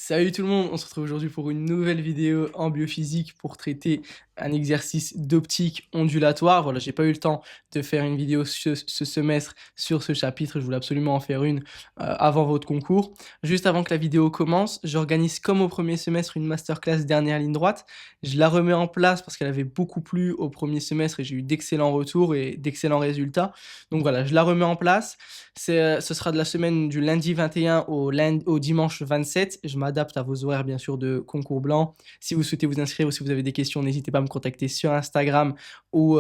Salut tout le monde, on se retrouve aujourd'hui pour une nouvelle vidéo en biophysique pour traiter un exercice d'optique ondulatoire. Voilà, j'ai pas eu le temps de faire une vidéo ce semestre sur ce chapitre, je voulais absolument en faire une avant votre concours. Juste avant que la vidéo commence, j'organise comme au premier semestre une masterclass dernière ligne droite. Je la remets en place parce qu'elle avait beaucoup plu au premier semestre et j'ai eu d'excellents retours et d'excellents résultats. Donc voilà, je la remets en place. Ce sera de la semaine du lundi 21 au dimanche 27. Je m'adapte à vos horaires, bien sûr, de concours blanc. Si vous souhaitez vous inscrire ou si vous avez des questions, n'hésitez pas à me contacter sur Instagram ou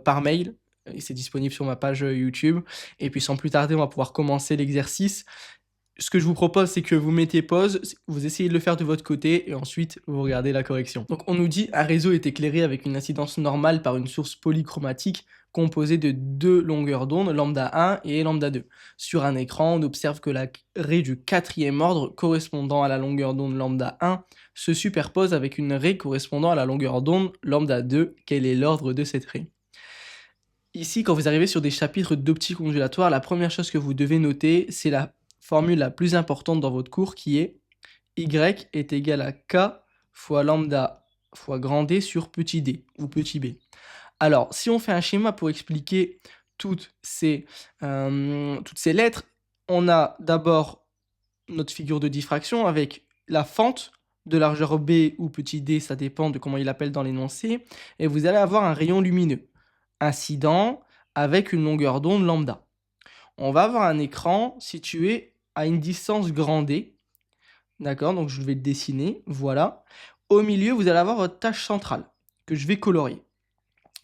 par mail. Et c'est disponible sur ma page YouTube. Et puis sans plus tarder, on va pouvoir commencer l'exercice. Ce que je vous propose, c'est que vous mettez pause, vous essayez de le faire de votre côté et ensuite vous regardez la correction. Donc on nous dit un réseau est éclairé avec une incidence normale par une source polychromatique composée de deux longueurs d'onde, lambda 1 et lambda 2. Sur un écran, on observe que la raie du quatrième ordre correspondant à la longueur d'onde lambda 1 se superpose avec une raie correspondant à la longueur d'onde lambda 2. Quel est l'ordre de cette raie? Ici, quand vous arrivez sur des chapitres d'optique ondulatoire, la première chose que vous devez noter, c'est la formule la plus importante dans votre cours qui est y est égal à k fois lambda fois grand D sur petit d ou petit b. Alors, si on fait un schéma pour expliquer toutes ces lettres, on a d'abord notre figure de diffraction avec la fente de largeur b ou petit d, ça dépend de comment il appelle dans l'énoncé, et vous allez avoir un rayon lumineux incident avec une longueur d'onde lambda. On va avoir un écran situé à une distance grand D. D'accord, donc je vais le dessiner, voilà. Au milieu, vous allez avoir votre tâche centrale, que je vais colorier.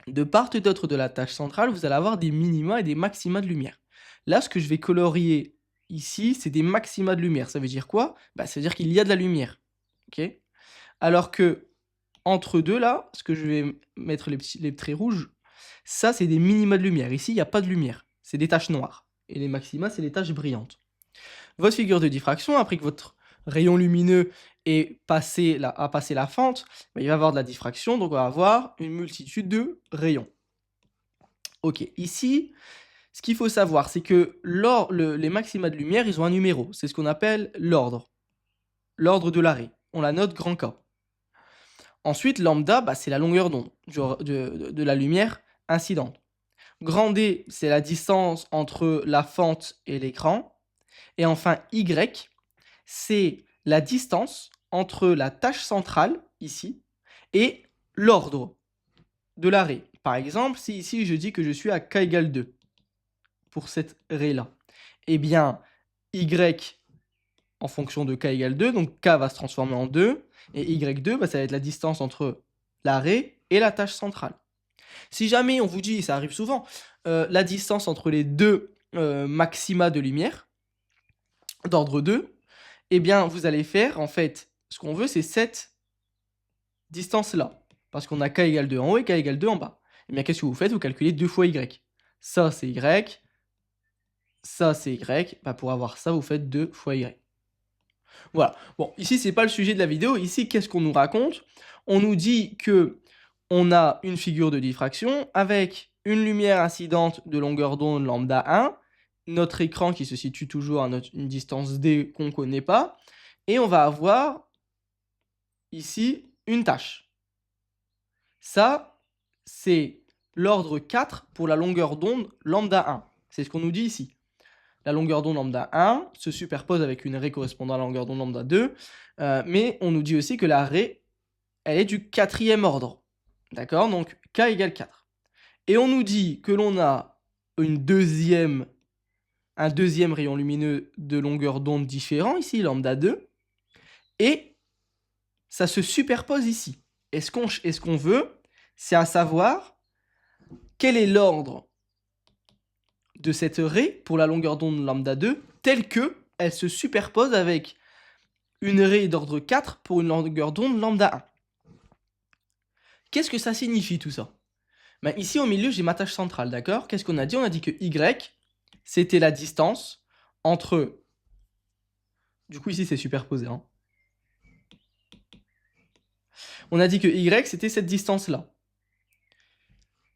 De part et d'autre de la tâche centrale, vous allez avoir des minima et des maxima de lumière. Là, ce que je vais colorier ici, c'est des maxima de lumière. Ça veut dire quoi? Ça veut dire qu'il y a de la lumière. Ok. Alors que entre deux, là, ce que je vais mettre les traits rouges, ça, c'est des minima de lumière. Ici, il n'y a pas de lumière. C'est des taches noires. Et les maxima, c'est les taches brillantes. Votre figure de diffraction, après que votre rayon lumineux a passé la fente, il va y avoir de la diffraction, donc on va avoir une multitude de rayons. Ok, ici, ce qu'il faut savoir, c'est que les maxima de lumière, ils ont un numéro. C'est ce qu'on appelle l'ordre. L'ordre de l'arrêt. On la note grand K. Ensuite, lambda, c'est la longueur d'onde de la lumière incidente. Grand D, c'est la distance entre la fente et l'écran. Et enfin, Y, c'est la distance entre la tâche centrale, ici, et l'ordre de la raie. Par exemple, si ici je dis que je suis à K égale 2 pour cette raie-là, eh bien, Y en fonction de K égale 2, donc K va se transformer en 2, et Y2, ça va être la distance entre la raie et la tâche centrale. Si jamais on vous dit, ça arrive souvent, la distance entre les deux maxima de lumière, d'ordre 2, eh bien, vous allez faire, en fait, ce qu'on veut, c'est cette distance-là. Parce qu'on a K égale 2 en haut et K égale 2 en bas. Eh bien, qu'est-ce que vous faites? Vous calculez 2 fois Y. Ça, c'est Y. Ça, c'est Y. Pour avoir ça, vous faites 2 fois Y. Voilà. Bon, ici, c'est pas le sujet de la vidéo. Ici, qu'est-ce qu'on nous raconte? On nous dit que on a une figure de diffraction avec une lumière incidente de longueur d'onde lambda 1, notre écran qui se situe toujours à une distance D qu'on ne connaît pas, et on va avoir ici une tâche. Ça, c'est l'ordre 4 pour la longueur d'onde lambda 1. C'est ce qu'on nous dit ici. La longueur d'onde lambda 1 se superpose avec une raie correspondant à la longueur d'onde lambda 2, mais on nous dit aussi que la raie, elle est du quatrième ordre. D'accord? Donc K égale 4. Et on nous dit que l'on a un deuxième rayon lumineux de longueur d'onde différent, ici lambda 2, et ça se superpose ici. Et ce qu'on veut, c'est à savoir quel est l'ordre de cette raie pour la longueur d'onde lambda 2, telle que elle se superpose avec une raie d'ordre 4 pour une longueur d'onde lambda 1. Qu'est-ce que ça signifie tout ça? Ici au milieu, j'ai ma tâche centrale, d'accord? Qu'est-ce qu'on a dit? On a dit que Y, c'était la distance entre... Du coup, ici, c'est superposé. Hein. On a dit que Y, c'était cette distance-là.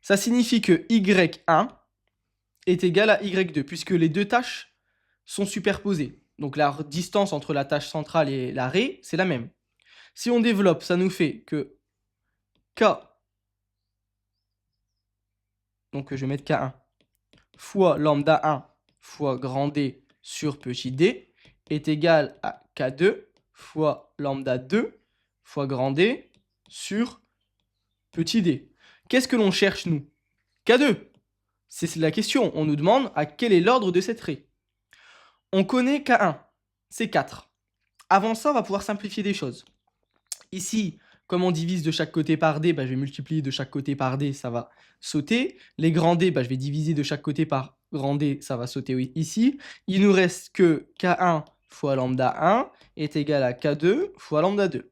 Ça signifie que Y1 est égal à Y2, puisque les deux tâches sont superposées. donc la distance entre la tâche centrale et l'arrêt, c'est la même. Si on développe, ça nous fait que K, donc je vais mettre K1, fois lambda 1 fois grand D sur petit d est égal à K2 fois lambda 2 fois grand D sur petit d. Qu'est-ce que l'on cherche, nous? K2. C'est la question. On nous demande à quel est l'ordre de cette raie. On connaît K1, c'est 4. Avant ça, on va pouvoir simplifier des choses. Ici, comme on divise de chaque côté par D, je vais multiplier de chaque côté par D, ça va sauter. Les grands D, je vais diviser de chaque côté par grand D, ça va sauter ici. Il nous reste que K1 fois lambda 1 est égal à K2 fois lambda 2.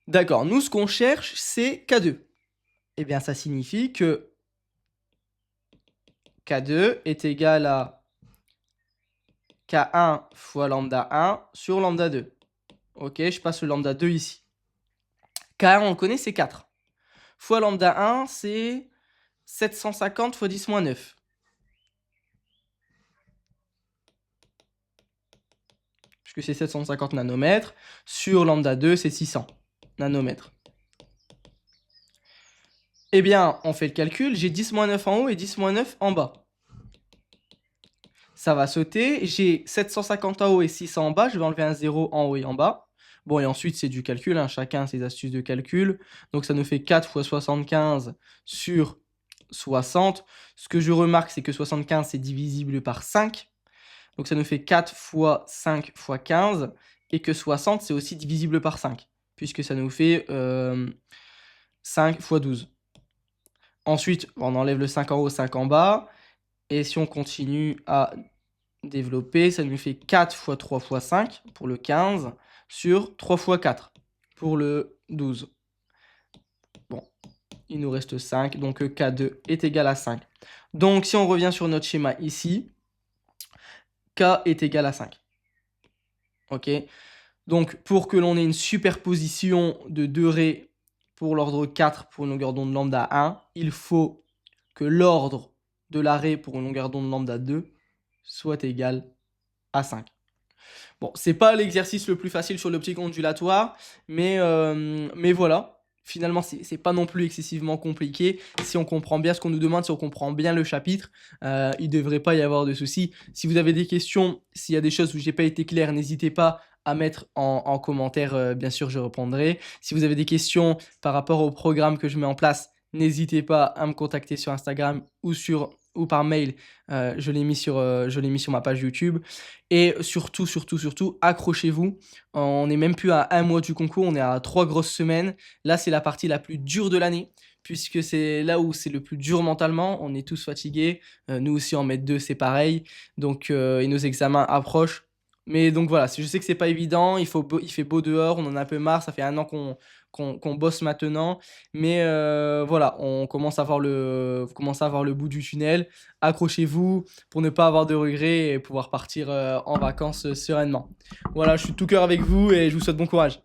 D'accord, nous ce qu'on cherche, c'est K2. Eh bien, ça signifie que K2 est égal à K1 fois lambda 1 sur lambda 2. Ok, je passe le lambda 2 ici. K1, on le connaît, c'est 4. Fois lambda 1, c'est 750 fois 10 moins 9. Puisque c'est 750 nanomètres. Sur lambda 2, c'est 600 nanomètres. Eh bien, on fait le calcul. J'ai 10 moins 9 en haut et 10 moins 9 en bas. Ça va sauter. J'ai 750 en haut et 600 en bas. Je vais enlever un 0 en haut et en bas. Bon, et ensuite, c'est du calcul. Hein. Chacun ses astuces de calcul. Donc, ça nous fait 4 fois 75 sur 60. Ce que je remarque, c'est que 75, c'est divisible par 5. Donc, ça nous fait 4 fois 5 fois 15. Et que 60, c'est aussi divisible par 5. Puisque ça nous fait 5 fois 12. Ensuite, on enlève le 5 en haut, 5 en bas. Et si on continue à développer, ça nous fait 4 fois 3 fois 5 pour le 15 sur 3 fois 4 pour le 12. Bon, il nous reste 5, donc K2 est égal à 5. Donc si on revient sur notre schéma ici, K est égal à 5. Ok. Donc pour que l'on ait une superposition de deux raies pour l'ordre 4 pour une longueur d'onde lambda 1, il faut que l'ordre de la raie pour une longueur d'onde lambda 2 soit égal à 5. Bon, c'est pas l'exercice le plus facile sur l'optique ondulatoire, mais voilà. Finalement, c'est pas non plus excessivement compliqué. Si on comprend bien ce qu'on nous demande, si on comprend bien le chapitre, il devrait pas y avoir de soucis. Si vous avez des questions, s'il y a des choses où j'ai pas été clair, n'hésitez pas à mettre en commentaire, bien sûr, je répondrai. Si vous avez des questions par rapport au programme que je mets en place, n'hésitez pas à me contacter sur Instagram ou par mail. Je l'ai mis sur ma page YouTube. Et surtout, accrochez-vous. On n'est même plus à un mois du concours, on est à 3 grosses semaines. Là, c'est la partie la plus dure de l'année, puisque c'est là où c'est le plus dur mentalement. On est tous fatigués. Nous aussi, en maths 2, c'est pareil. Donc, et nos examens approchent. Mais donc voilà, je sais que c'est pas évident, il fait beau dehors, on en a un peu marre, ça fait 1 an qu'on bosse maintenant. Mais voilà, on commence à voir le bout du tunnel. Accrochez-vous pour ne pas avoir de regrets et pouvoir partir en vacances sereinement. Voilà, je suis de tout cœur avec vous et je vous souhaite bon courage.